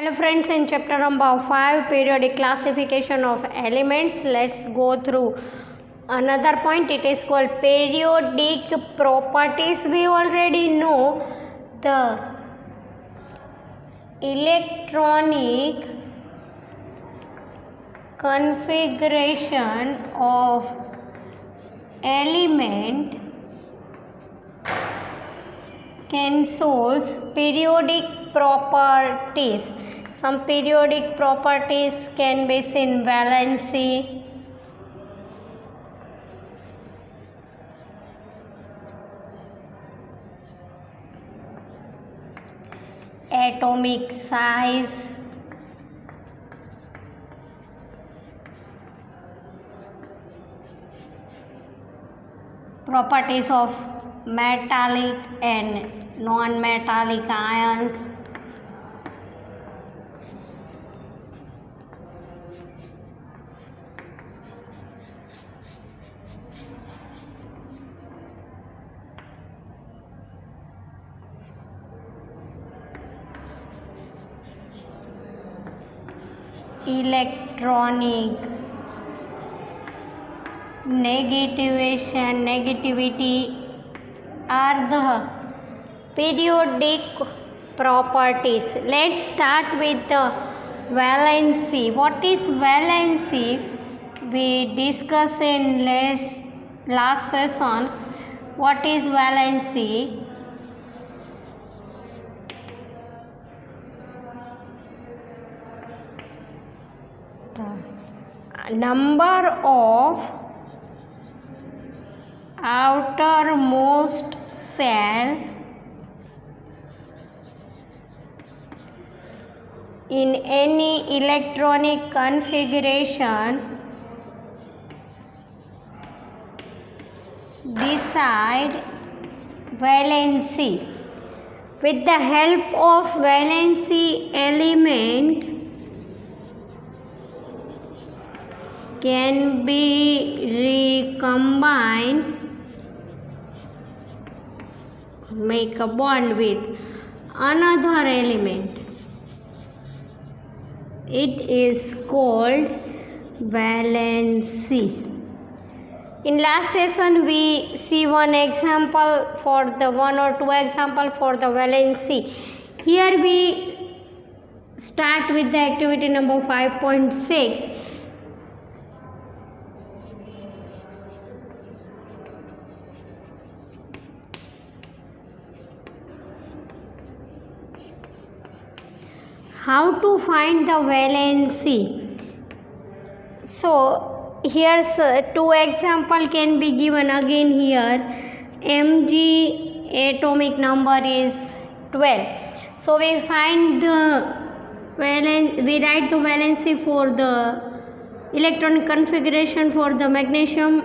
Hello friends, in chapter number 5, periodic classification of elements, let's go through another point. It is called periodic properties. We already know the electronic configuration of element can shows periodic properties. Some periodic properties can be seen: valency, atomic size, properties of metallic and non-metallic ions, electronic negativity are the periodic properties. Let's start with the valency. What is valency? We discussed in last session. What is valency? The number of outermost cell in any electronic configuration decide valency. With the help of valency, element can be recombined, make a bond with another element. It is called valency. In last session we see one or two example for the valency. Here we start with the activity number 5.6. How to find the valency? So here's two example can be given again here. Mg atomic number is 12. So we find the we write the valency for the electronic configuration for the magnesium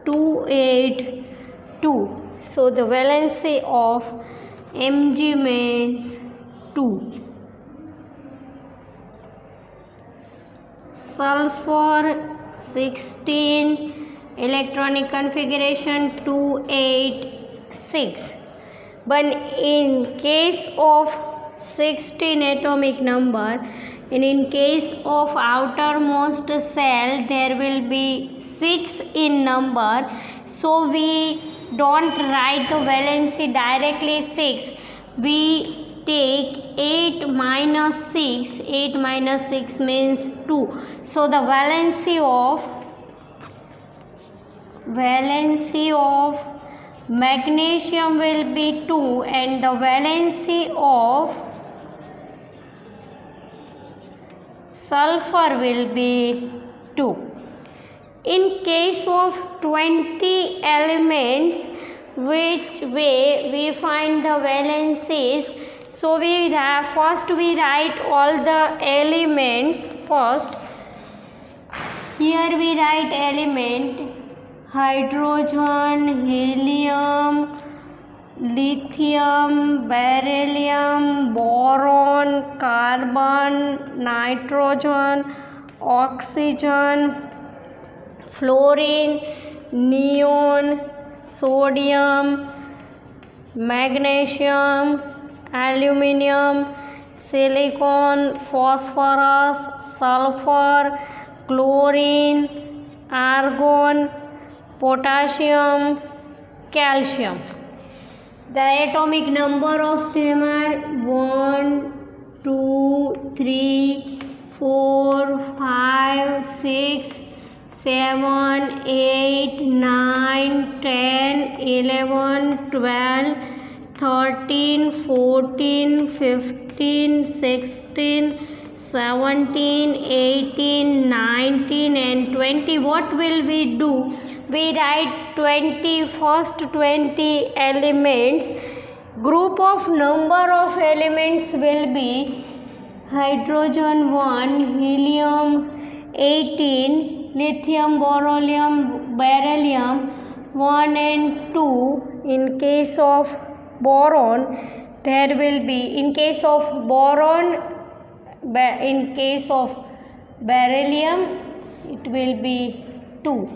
282. So the valency of Mg means 2. Sulfur 16, electronic configuration 286. But in case of 16 atomic number, and in case of outermost cell there will be 6 in number, so we don't write the valency directly 6. We take 8 minus 6. 8 minus 6 means 2. So the valency of magnesium will be 2 and the valency of sulfur will be 2. In case of 20 elements, which way we find the valencies? So first we write all the elements first. Here we write element: hydrogen, helium, lithium, beryllium, boron, carbon, nitrogen, oxygen, fluorine, neon, sodium, magnesium, aluminium, silicon, phosphorus, sulfur, chlorine, argon, potassium, calcium. The atomic number of them are 1, 2, 3, 4, 5, 6, 7, 8, 9, 10, 11, 12, 13, 14, 15, 16, 17, 18, 19 and 20. What will we do? We write 20, first 20 elements. Group of number of elements will be hydrogen 1, helium 18, lithium, beryllium 1 and 2. In case of boron, there will be, in case of boron, in case of beryllium, it will be 2.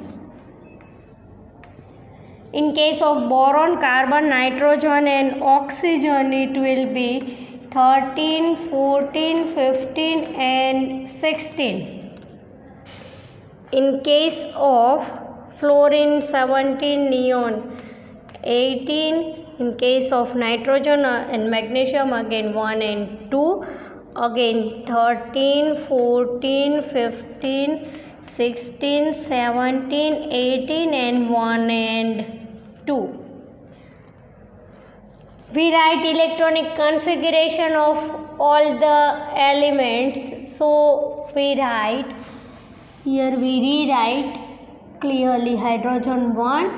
In case of boron, carbon, nitrogen and oxygen, it will be 13, 14, 15 and 16. In case of fluorine, 17, neon 18. In case of nitrogen and magnesium, again 1 and 2. Again 13, 14, 15, 16, 17, 18 and 1 and 2. We write electronic configuration of all the elements. So we write, here we rewrite clearly hydrogen 1,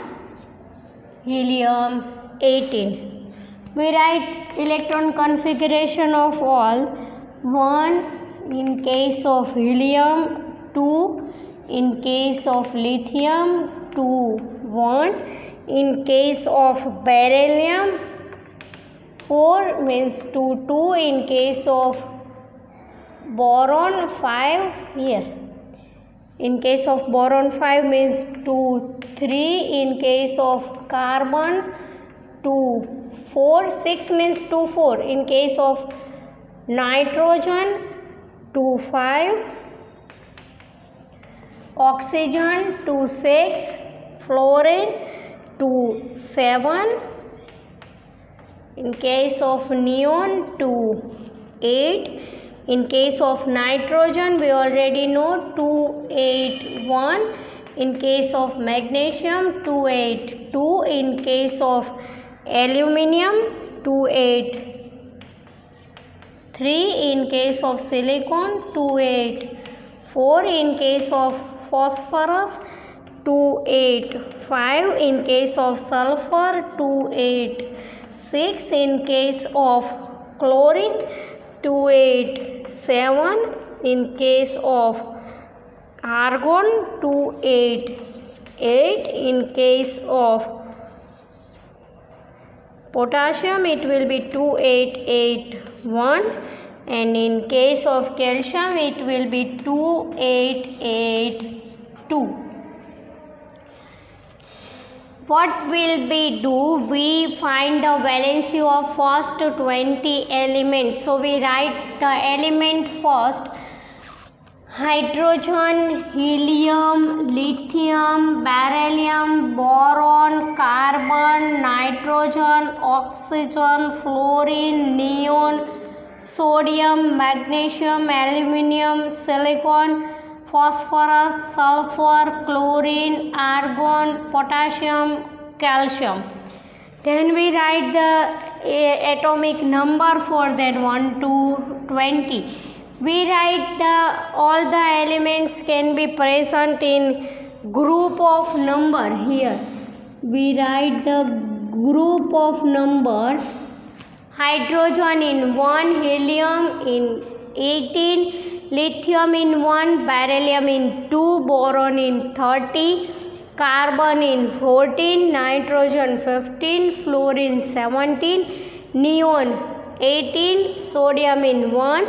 helium 18. We write electron configuration of all. 1 in case of helium, 2 in case of lithium, 2, 1 in case of beryllium, 4 means 2, 2 in case of boron, 5 here. In case of boron, 5 means 2, 3 in case of carbon, 2, 4, 6 means 2, 4 in case of nitrogen, 2, 5, oxygen 2, 6, fluorine 2, 7, in case of neon 2, 8, in case of nitrogen we already know 2, 8, 1, in case of magnesium 2, 8, 2, in case of aluminium 2, 8, 3 in case of silicon, 2, 8, 4 in case of phosphorus, 2, 8, 5 in case of sulfur, 2, 8, 6 in case of chlorine, 2, 8, 7 in case of argon, 2, 8, 8 in case of potassium, it will be 2, 8, 8, 1, and in case of calcium it will be 2, 8, 8, 2. What will we do? We find the valency of first 20 elements. So we write the element first. Hydrogen, helium, lithium, beryllium, boron, carbon, nitrogen, oxygen, fluorine, neon, sodium, magnesium, aluminium, silicon, phosphorus, sulfur, chlorine, argon, potassium, calcium. Then we write the atomic number for that 1 to 20. We write all the elements can be present in group of number. Here we write the group of number. Hydrogen in 1, helium in 18, lithium in 1, beryllium in 2, boron in 30, carbon in 14, nitrogen 15, fluorine 17, neon 18, sodium in 1,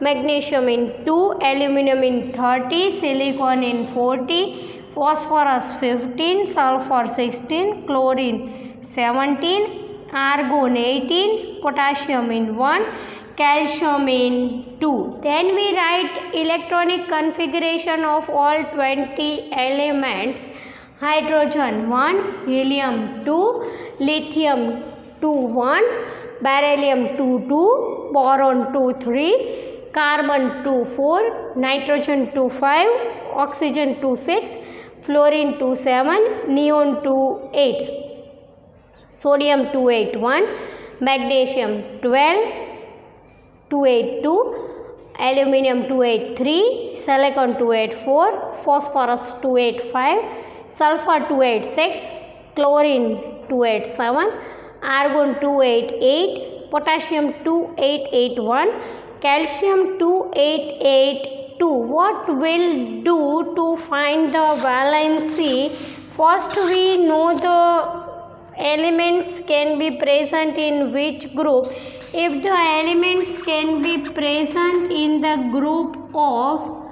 magnesium in 2, aluminum in 30, silicon in 40, phosphorus 15, sulfur 16, chlorine 17, argon 18, potassium in 1, calcium in 2. Then we write electronic configuration of all 20 elements. Hydrogen 1, helium 2, lithium 2 1, beryllium 2 2, boron 2 3, carbon 2 4, nitrogen 2 5, oxygen 2 6, fluorine 2 7, neon 2 8, sodium 2 8 1, magnesium 12 282, aluminium 283, silicon 284, phosphorus 285, sulfur 286, chlorine 287, argon 288, potassium 2881, calcium 2882. What will do to find the valency? First we know the elements can be present in which group. If the elements can be present in the group of,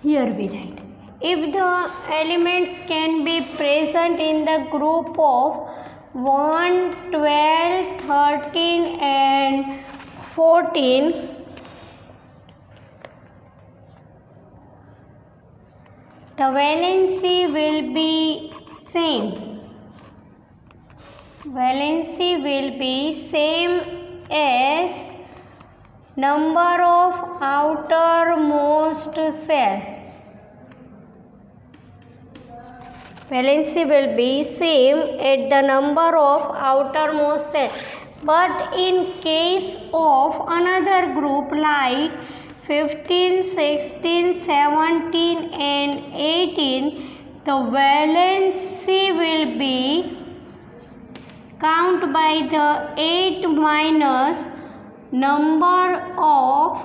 here we write, if the elements can be present in the group of 1, 12, 13 and 14, the valency will be same. Valency will be same as number of outermost cell. Valency will be same at the number of outermost cell. But in case of another group like 15, 16, 17 and 18, the valency will be count by the 8 minus number of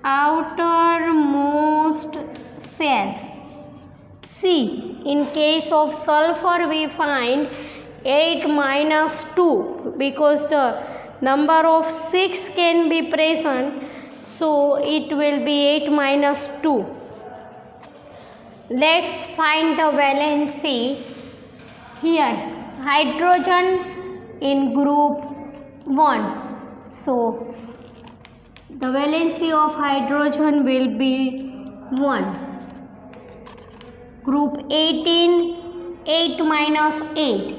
outermost cell. See, in case of sulfur we find 8 minus 2 because the number of 6 can be present, so it will be 8 minus 2. Let's find the valency. Here hydrogen in group 1, so the valency of hydrogen will be 1. Group 18, 8 minus 8.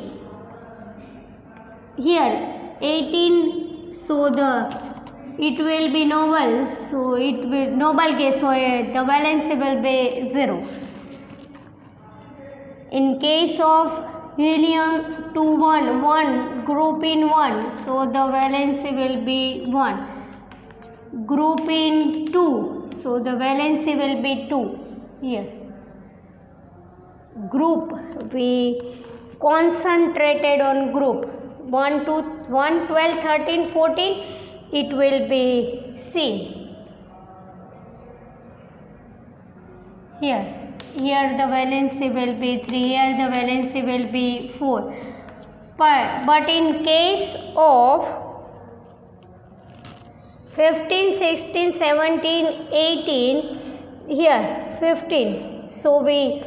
Here 18, so it will be noble, so it will noble gas, so the valency will be 0. In case of helium 2 1, 1 group in 1, so the valency will be 1. Group in 2, so the valency will be 2. Here group, we concentrated on group 1, 2, 1, 12, 13, 14, it will be C. Here the valency will be 3, here the valency will be 4. But in case of 15, 16, 17, 18, here 15, so we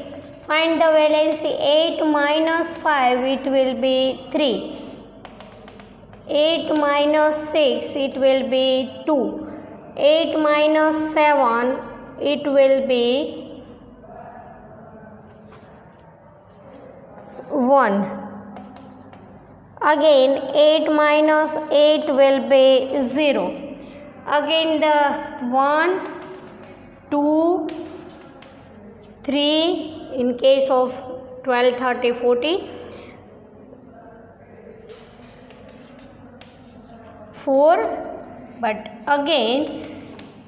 find the valency 8 minus 5, it will be 3. 8 minus 6, it will be 2. 8 minus 7, it will be 1. Again 8 minus 8 will be 0. Again the 1, 2, 3 in case of 12, 30, 40, 4, but again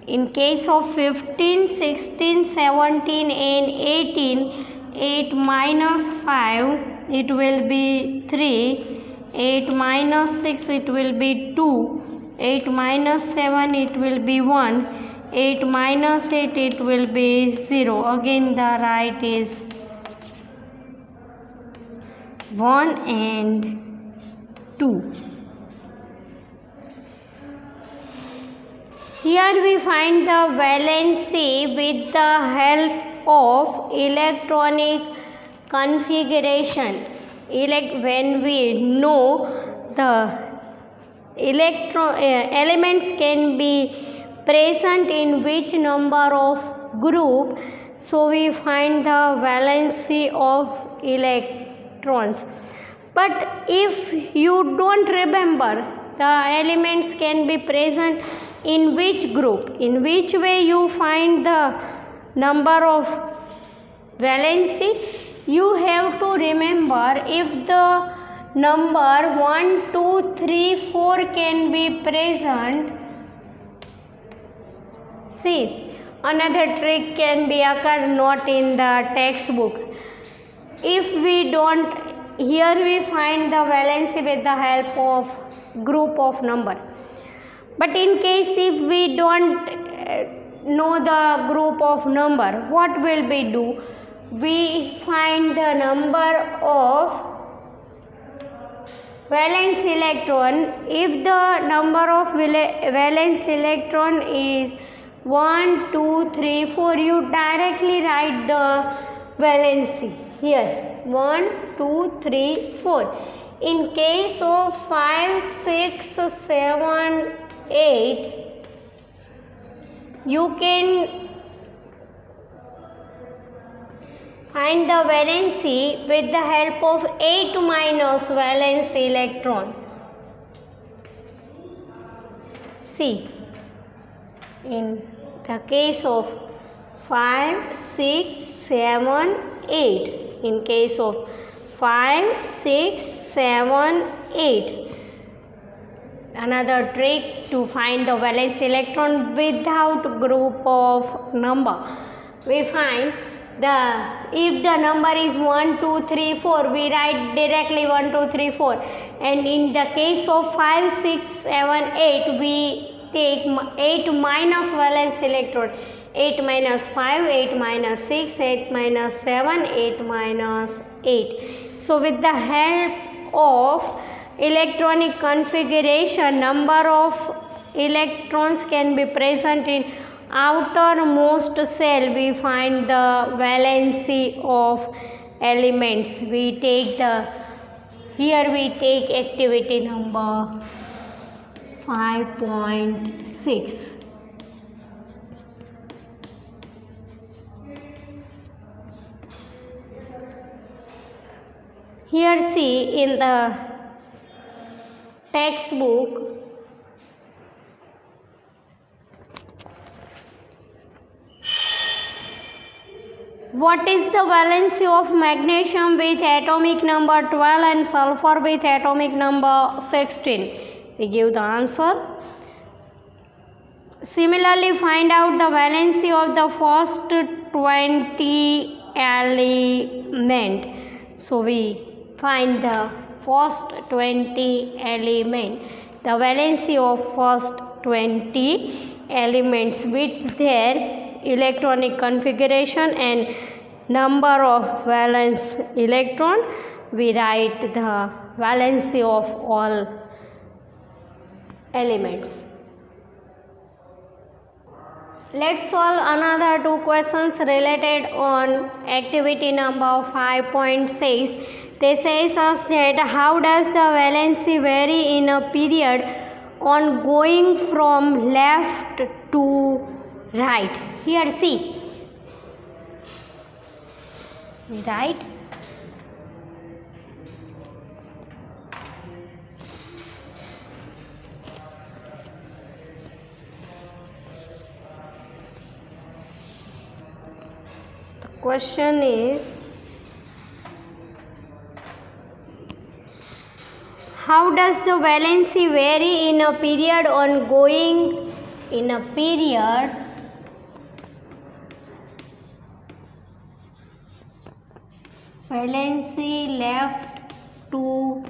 in case of 15, 16, 17 and 18, 8 minus 5, it will be 3, 8 minus 6, it will be 2, 8 minus 7, it will be 1, 8 minus 8, it will be 0. Again the right is 1 and 2. Here we find the valency with the help of electronic configuration. when we know the elements can be present in which number of group, so we find the valency of electrons. But if you don't remember the elements can be present in which group, in which way you find the number of valency, you have to remember if the number 1, 2, 3, 4 can be present. See, another trick can be occur not in the textbook. If we don't, here we find the valency with the help of group of number. But in case if we don't know the group of number, what will we do? We find the number of valence electron. If the number of valence electron is 1, 2, 3, 4, you directly write the valency here 1, 2, 3, 4. In case of 5, 6, 7, 8, you can find the valency with the help of 8 minus valence electron. See, in the case of 5, 6, 7, 8, in case of 5, 6, 7, 8. Another trick to find the valence electron without group of number. We find if the number is 1, 2, 3, 4, we write directly 1, 2, 3, 4. And in the case of 5, 6, 7, 8, we take 8 minus valence electron. 8 minus 5, 8 minus 6, 8 minus 7, 8 minus 8. So with the help of electronic configuration, number of electrons can be present in outermost cell. We find the valency of elements. We take here we take activity number 5.6. Here see in the textbook, what is the valency of magnesium with atomic number 12 and sulfur with atomic number 16? We give the answer. Similarly, find out the valency of the first 20 element. So we find the first 20 element, the valency of first 20 elements with their electronic configuration and number of valence electron. We write the valency of all elements. Let's solve another two questions related on activity number 5.6. They says us that how does the valency vary in a period on going from left to right? Here see, right? The question is, how does the valency vary in a period on going in a period valency left to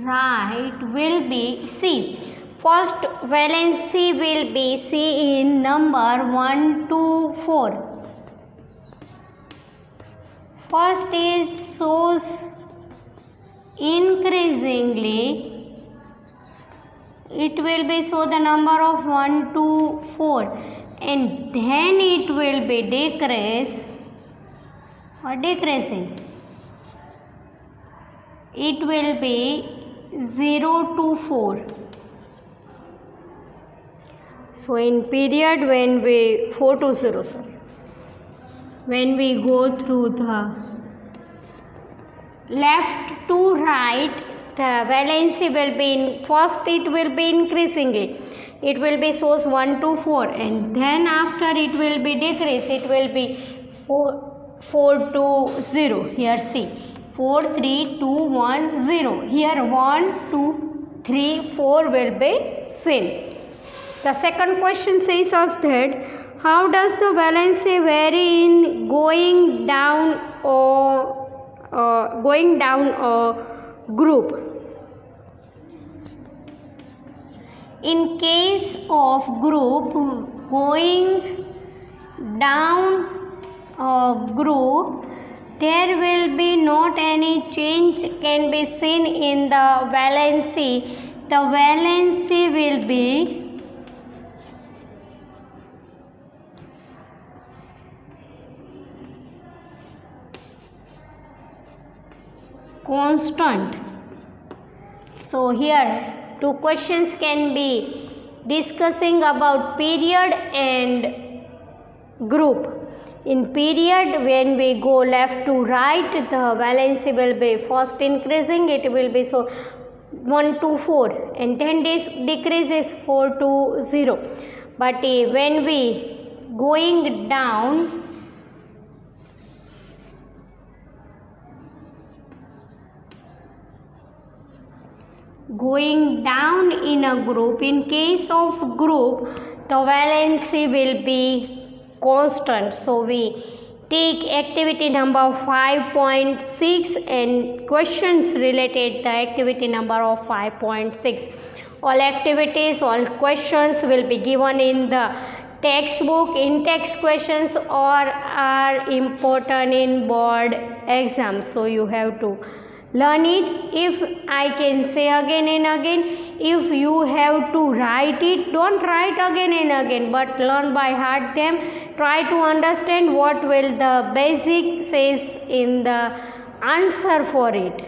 right will be, see, first valency will be, see, in number 1, 2, 4. First is shows increasingly, it will be so the number of 1, 2, 4, and then it will be decrease or decreasing. it will be 0 to 4. So in period when we 4 to 0, sorry, when we go through the left to right, the valency will be in first it will be increasingly. It will be source 1 to 4, and then after it will be decrease. It will be 4 to 0. Here see 4, 3, 2, 1, 0. Here 1, 2, 3, 4 will be seen. The second question says us that how does the valency vary in going down a group? In case of group, going down a group, there will be not any change can be seen in the valency. The valency will be constant. So here two questions can be discussing about period and group. In period, when we go left to right, the valency will be first increasing. It will be so 1 to 4, and then this decreases 4 to 0. But when we going down, in a group, in case of group, the valency will be constant. So we take activity number 5.6 and questions related the activity number of 5.6. All activities, all questions will be given in the textbook. In-text questions are important in board exam. So you have to learn it. If I can say again and again, if you have to write it, don't write again and again, but learn by heart them. Try to understand what will the basic says in the answer for it.